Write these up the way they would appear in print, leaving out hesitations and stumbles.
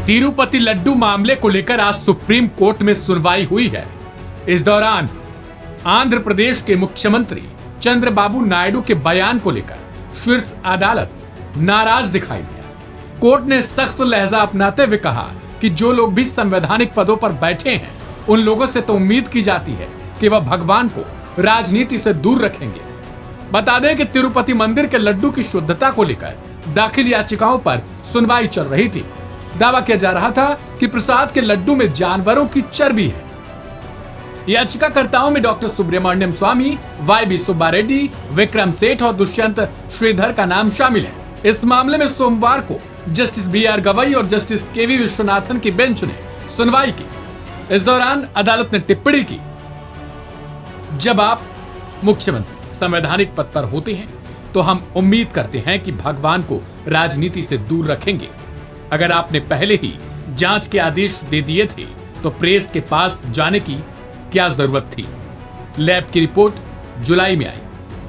तिरुपति लड्डू मामले को लेकर आज सुप्रीम कोर्ट में सुनवाई हुई है। इस दौरान आंध्र प्रदेश के मुख्यमंत्री चंद्रबाबू नायडू के बयान को लेकर शीर्ष अदालत नाराज दिखाई दिया। कोर्ट ने सख्त लहजा अपनाते हुए कहा कि जो लोग भी संवैधानिक पदों पर बैठे हैं उन लोगों से तो उम्मीद की जाती है कि वह भगवान को राजनीति से दूर रखेंगे। बता दें कि तिरुपति मंदिर के लड्डू की शुद्धता को लेकर दाखिल याचिकाओं पर सुनवाई चल रही थी। दावा किया जा रहा था कि प्रसाद के लड्डू में जानवरों की चर्बी है। याचिकाकर्ताओं में डॉक्टर सुब्रमण्यम स्वामी, वाई सुब्बा रेड्डी, विक्रम सेठ और दुष्यंत श्रीधर का नाम शामिल है। इस मामले में सोमवार को जस्टिस BR गवई और जस्टिस KV विश्वनाथन की बेंच ने सुनवाई की। इस दौरान अदालत ने टिप्पणी की, जब आप मुख्यमंत्री संवैधानिक पद पर होते हैं तो हम उम्मीद करते हैं कि भगवान को राजनीति से दूर रखेंगे। अगर आपने पहले ही जांच के आदेश दे दिए थे तो प्रेस के पास जाने की क्या जरूरत थी। लैब की रिपोर्ट जुलाई में आई,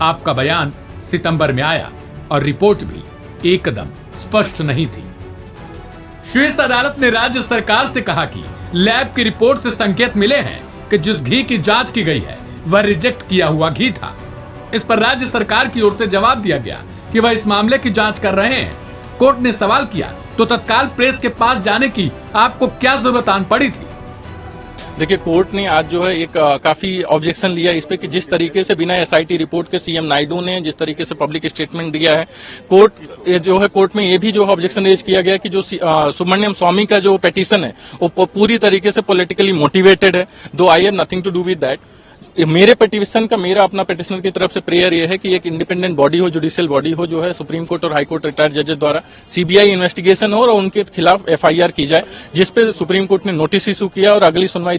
आपका बयान सितंबर में आया और रिपोर्ट भी एकदम स्पष्ट नहीं थी। शीर्ष अदालत ने राज्य सरकार से कहा कि लैब की रिपोर्ट से संकेत मिले हैं कि जिस घी की जांच की गई है वह रिजेक्ट किया हुआ घी था। इस पर राज्य सरकार की ओर से जवाब दिया गया कि वह इस मामले की जांच कर रहे हैं। कोर्ट ने सवाल किया, तो तत्काल प्रेस के पास जाने की आपको क्या जरूरत आन पड़ी थी? देखिए, कोर्ट ने आज जो है एक काफी ऑब्जेक्शन लिया इस पे कि जिस तरीके से बिना SIT रिपोर्ट के CM नायडू ने जिस तरीके से पब्लिक स्टेटमेंट दिया है, कोर्ट में ये भी जो ऑब्जेक्शन रेज किया गया कि जो सुब्रमण्यम स्वामी का जो पिटीशन है वो पूरी तरीके से पॉलिटिकली मोटिवेटेड है। Though I have nothing to do with that. मेरे पिटीशन का, मेरा अपना पिटीशनर की तरफ से प्रेयर ये है कि एक इंडिपेंडेंट बॉडी हो, जुडिशियल बॉडी हो, जो है सुप्रीम कोर्ट और हाई कोर्ट रिटायर्ड जजेस द्वारा CBI इन्वेस्टिगेशन हो और उनके खिलाफ FIR की जाए, जिसपे सुप्रीम कोर्ट ने नोटिस इशू किया और अगली सुनवाई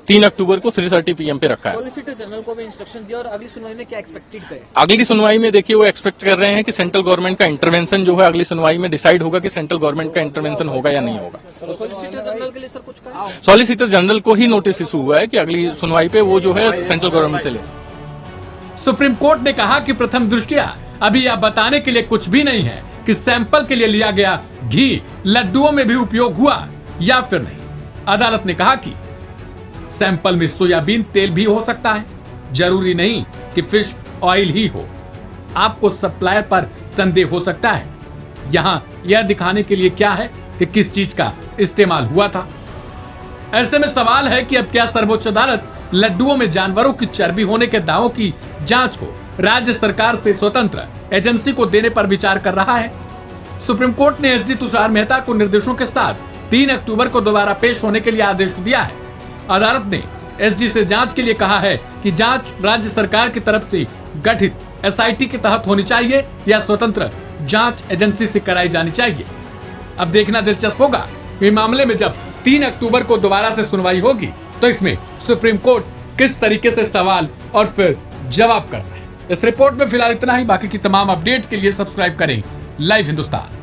3 अक्टूबर को 3:30 PM पे रखा है। सॉलिसिटर जनरल को भी इंस्ट्रक्शन दिया और अगली सुनवाई में क्या एक्सपेक्टेड करें? अगली सुनवाई में देखिए वो एक्सपेक्ट कर रहे हैं कि सेंट्रल गवर्नमेंट का इंटरवेंशन जो है अगली सुनवाई में डिसाइड होगा कि सेंट्रल गवर्नमेंट का इंटरवेंशन होगा या नहीं होगा। सॉलिसिटर जनरल के लिए सर कुछ कहा? सॉलिसिटर जनरल को ही नोटिस इशू हुआ है कि अगली सुनवाई पे वो जो है सेंट्रल गवर्नमेंट से ले। सुप्रीम कोर्ट ने कहा कि प्रथम दृष्टया अभी यह बताने के लिए कुछ भी नहीं है कि सैंपल के लिए लिया गया घी लड्डुओं में भी उपयोग हुआ या फिर नहीं। अदालत ने कहा कि सैंपल में सोयाबीन तेल भी हो सकता है, जरूरी नहीं कि फिश ऑयल ही हो। आपको सप्लायर पर संदेह हो सकता है। यहां यह दिखाने के लिए क्या है कि किस चीज का इस्तेमाल हुआ था। ऐसे में सवाल है कि अब क्या सर्वोच्च अदालत लड्डुओं में जानवरों की चर्बी होने के दावों की जांच को राज्य सरकार से स्वतंत्र एजेंसी को देने पर विचार कर रहा है? सुप्रीम कोर्ट ने SG तुषार मेहता को निर्देशों के साथ 3 अक्टूबर को दोबारा पेश होने के लिए आदेश दिया है। अदालत ने SG से जांच के लिए कहा है कि जांच राज्य सरकार की तरफ से गठित SIT के तहत होनी चाहिए या स्वतंत्र जांच एजेंसी से कराई जानी चाहिए। अब देखना दिलचस्प होगा कि मामले में जब 3 अक्टूबर को दोबारा से सुनवाई होगी तो इसमें सुप्रीम कोर्ट किस तरीके से सवाल और फिर जवाब करता है। इस रिपोर्ट में फिलहाल इतना ही। बाकी की तमाम अपडेट्स के लिए सब्सक्राइब करें लाइव हिंदुस्तान।